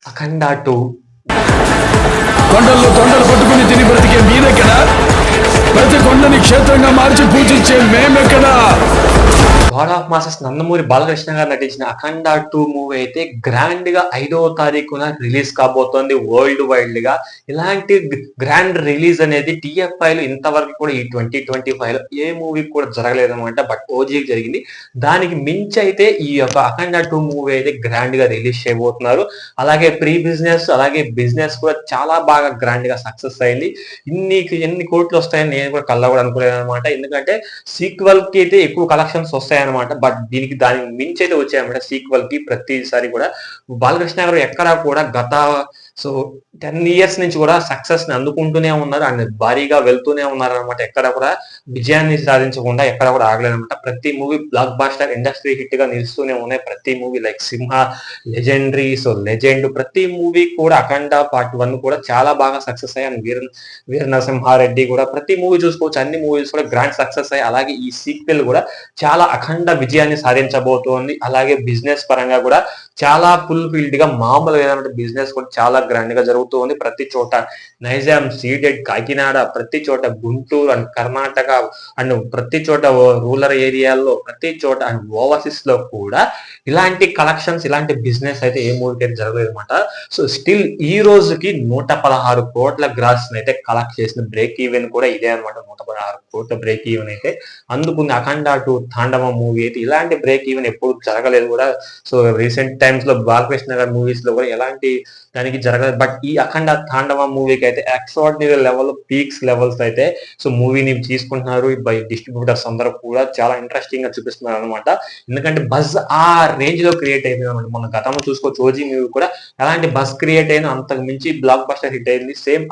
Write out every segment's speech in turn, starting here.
అఖండ 2 కొండల్లో కొండలు పట్టుకుని తిని బ్రతికే మీరెక్కడ? ప్రతి కొండని క్షేత్రంగా మార్చి పూజించే మేమెక్కడా? God of masses Nandamuri Balakrishna గారు నటించిన అఖండ 2 మూవీ అయితే గ్రాండ్ గా 5వ తారీఖున రిలీజ్ కాబోతోంది వరల్డ్ వైడ్ గా. ఇలాంటి గ్రాండ్ రిలీజ్ అనేది TFI లో ఇంతవరకు కూడా ఈ 2025 లో ఏ మూవీ కూడా జరగలేదన్నమాట. బట్ ఓజీకి జరిగింది. దానికి మించి అయితే ఈ యొక్క అఖండ 2 మూవీ అయితే గ్రాండ్ గా రిలీజ్ చేయబోతున్నారు. అలాగే ప్రీ బిజినెస్ అలాగే బిజినెస్ కూడా చాలా బాగా గ్రాండ్ గా సక్సెస్ అయింది. ఎన్ని కోట్లు వస్తాయని నేను కూడా కల్లా కూడా అనుకోలేదు అనమాట. ఎందుకంటే సీక్వెల్ కి అయితే ఎక్కువ కలెక్షన్స్ వస్తాయన్నమాట. బట్ దానికి మించి అయితే వచ్చాయన్నమాట. సీక్వెల్ కి ప్రతిసారి కూడా బాలకృష్ణ గారు ఎక్కడా కూడా గత 10 ఇయర్స్ నుంచి కూడా సక్సెస్ ని అందుకుంటూనే ఉన్నారు అండ్ భారీగా వెళ్తూనే ఉన్నారు అనమాట. ఎక్కడ కూడా విజయాన్ని సాధించకుండా ఎక్కడ కూడా ఆగలేదన్నమాట. ప్రతి movie blockbuster industry hit గా నిలుస్తూనే ఉన్నాయి. ప్రతి movie like Simha, legendary, Legend ప్రతి మూవీ కూడా అఖండ పార్ట్ 1 కూడా చాలా బాగా సక్సెస్ అయ్యాయి. అండ్ వీర నరసింహారెడ్డి కూడా ప్రతి మూవీ చూసుకోవచ్చు. అన్ని మూవీస్ కూడా గ్రాండ్ సక్సెస్ అయ్యాయి. అలాగే ఈ సీక్వెల్ కూడా చాలా అఖండ విజయాన్ని సాధించబోతోంది. అలాగే బిజినెస్ పరంగా కూడా చాలా ఫుల్ ఫీల్డ్ గా మామూలుగా బిజినెస్ కూడా చాలా గ్రాండ్ గా జరుగుతూ ఉంది. ప్రతి చోట నైజాం, సీడెడ్, కాకినాడ, ప్రతి చోట గుంటూరు అండ్ కర్ణాటక అండ్ ప్రతి చోట రూరల్ ఏరియాల్లో ప్రతి చోట అండ్ ఓవర్సీస్ లో కూడా ఇలాంటి కలెక్షన్స్ ఇలాంటి బిజినెస్ అయితే ఏ మూవీకి అయితే జరగలేదు అనమాట. సో స్టిల్ ఈ రోజుకి 116 కోట్ల గ్రాస్ అయితే కలెక్ట్ చేసిన బ్రేక్ ఈవెన్ కూడా ఇదే అనమాట. 116 కోట్ల బ్రేక్ ఈవెన్ అయితే అందుకుంది అఖండ 2 తాండవ మూవీ అయితే. ఇలాంటి బ్రేక్ ఈవెన్ ఎప్పుడు జరగలేదు కూడా. సో రీసెంట్ టైమ్స్ లో బాలకృష్ణ గారి మూవీస్ లో కూడా ఎలాంటి దానికి జరగలేదు. బట్ ఈ అఖండ తాండవ మూవీకి అయితే ఎక్స్ట్రాడినరీ లెవెల్ పీక్స్ లెవెల్స్ అయితే సో మూవీని తీసుకుంటున్నారు. బై డిస్ట్రిబ్యూటర్స్ అందరూ కూడా చాలా ఇంట్రెస్టింగ్ గా చూపిస్తున్నారు అనమాట. ఎందుకంటే బజ్ ఆ రేంజ్ లో క్రియేట్ అయిపోయింది అనమాట. మన గతంలో చూసుకోవచ్చు ఓజీ మూవీ కూడా ఎలాంటి బజ్ క్రియేట్ అయినా అంతకు మించి బ్లాక్ బస్టర్ హిట్ అయింది. సేమ్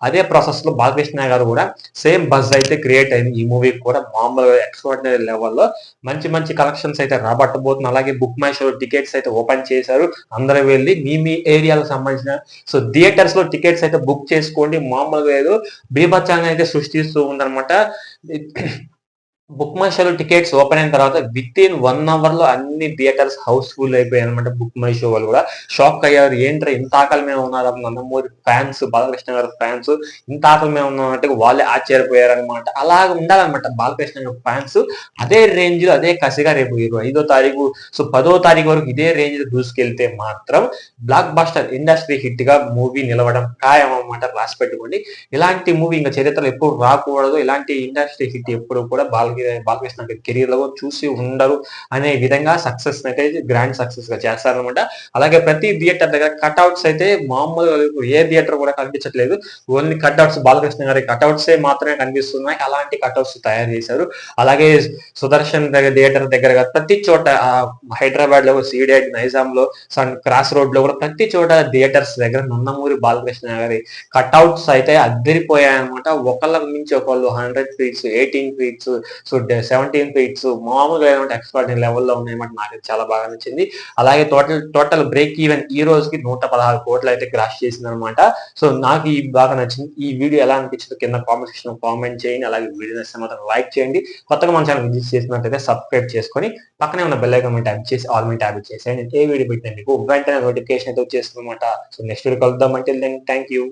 అదే ప్రాసెస్ లో బాలకృష్ణ గారు కూడా సేమ్ బజ్ అయితే క్రియేట్ అయింది. ఈ మూవీ కూడా మామూలుగా ఎక్స్ట్రాడినరీ లెవెల్లో మంచి మంచి కలెక్షన్స్ అయితే రాబట్టబోతుంది. అలాగే బుక్ మై షో టికెట్స్ అయితే ఓపెన్ చేశారు. అందరూ వెళ్ళి మీ ఏరియాలకు సంబంధించిన సో థియేటర్స్ లో టికెట్స్ అయితే బుక్ చేసుకోండి. మామూలుగా ఏదో బీభత్సంగా అయితే సృష్టిస్తూ ఉందన్నమాట. బుక్ మై షోలో టికెట్స్ ఓపెన్ అయిన తర్వాత విత్ ఇన్ 1 అవర్ లో అన్ని థియేటర్స్ హౌస్ఫుల్ అయిపోయాయి అనమాట. బుక్ మై షో వాళ్ళు కూడా షాక్ అయ్యారు. ఏంట్రా ఇంత ఆకలి మేము ఉన్నారు నందమూరి ఫ్యాన్స్, బాలకృష్ణ గారి ఫ్యాన్స్ ఇంత ఆకలి మేము ఉన్నాం అంటే వాళ్ళే ఆశ్చర్యపోయారు అనమాట. అలాగ ఉండాలన్నమాట బాలకృష్ణ గారి ఫ్యాన్స్. అదే రేంజ్ లో అదే కసిగా రేపు 5వ తారీఖు సో 10వ తారీఖు వరకు ఇదే రేంజ్ లో దూసుకెళ్తే మాత్రం బ్లాక్ బాస్టర్ ఇండస్ట్రీ హిట్ గా మూవీ నిలవడం ఖాయం అన్నమాట. రాసి పెట్టుకోండి. ఇలాంటి మూవీ ఇంకా చరిత్రలో ఎప్పుడు రాకూడదు. ఇలాంటి ఇండస్ట్రీ హిట్ ఎప్పుడు కూడా బాలకృష్ణ కెరీర్ లో చూసి ఉండరు అనే విధంగా సక్సెస్ అయితే గ్రాండ్ సక్సెస్ గా చేస్తారనమాట. అలాగే ప్రతి థియేటర్ దగ్గర కట్అవుట్స్ అయితే మామూలుగా ఏ థియేటర్ కూడా కనిపించట్లేదు. ఓన్లీ కట్అవుట్స్ బాలకృష్ణ గారి కట్అవుట్స్ మాత్రమే కనిపిస్తున్నాయి. అలాంటి కట్అవుట్స్ తయారు చేశారు. అలాగే సుదర్శన్ దగ్గర థియేటర్ దగ్గర ప్రతి చోట హైదరాబాద్ లో సీడెడ్, నైజాం లో క్రాస్ రోడ్ లో కూడా ప్రతి చోట థియేటర్స్ దగ్గర నందమూరి బాలకృష్ణ గారి కట్అవుట్స్ అయితే అద్దరిపోయాయన్నమాట. ఒకళ్ళకి మించి ఒకళ్ళు 100 ఫీట్స్, 18 ఫీట్స్, సో 17 ఫీట్స్ మామూలుగా ఎక్స్పర్ట్ లెవెల్లో ఉన్నాయన్నమాట. నాకు చాలా బాగా నచ్చింది. అలాగే టోటల్ బ్రేక్ ఈవెన్ ఈ రోజుకి 116 కోట్లు అయితే క్రాష్ చేసింది అనమాట. సో నాకు ఈ బాగా నచ్చింది. ఈ వీడియో ఎలా అనిపించిందో కింద కామెంట్ సెక్షన్ లో కామెంట్ చేయండి. అలాగే వీడియో నచ్చితే మాత్రం లైక్ చేయండి. కొత్తగా మన ఛానల్ విజిట్ చేసినట్లయితే సబ్స్క్రైబ్ చేసుకొని పక్కనే ఉన్న బెల్ ఐకాన్ ట్యాప్ చేసి ఆల్ మీద ట్యాప్ చేసేయండి. ఏ వీడియో పెట్టినా మీకు వెంటనే నోటిఫికేషన్ అయితే వచ్చేస్తుంది అనమాట. సో నెక్స్ట్ వీడియో కలుద్దాం. అంటే థ్యాంక్ యూ.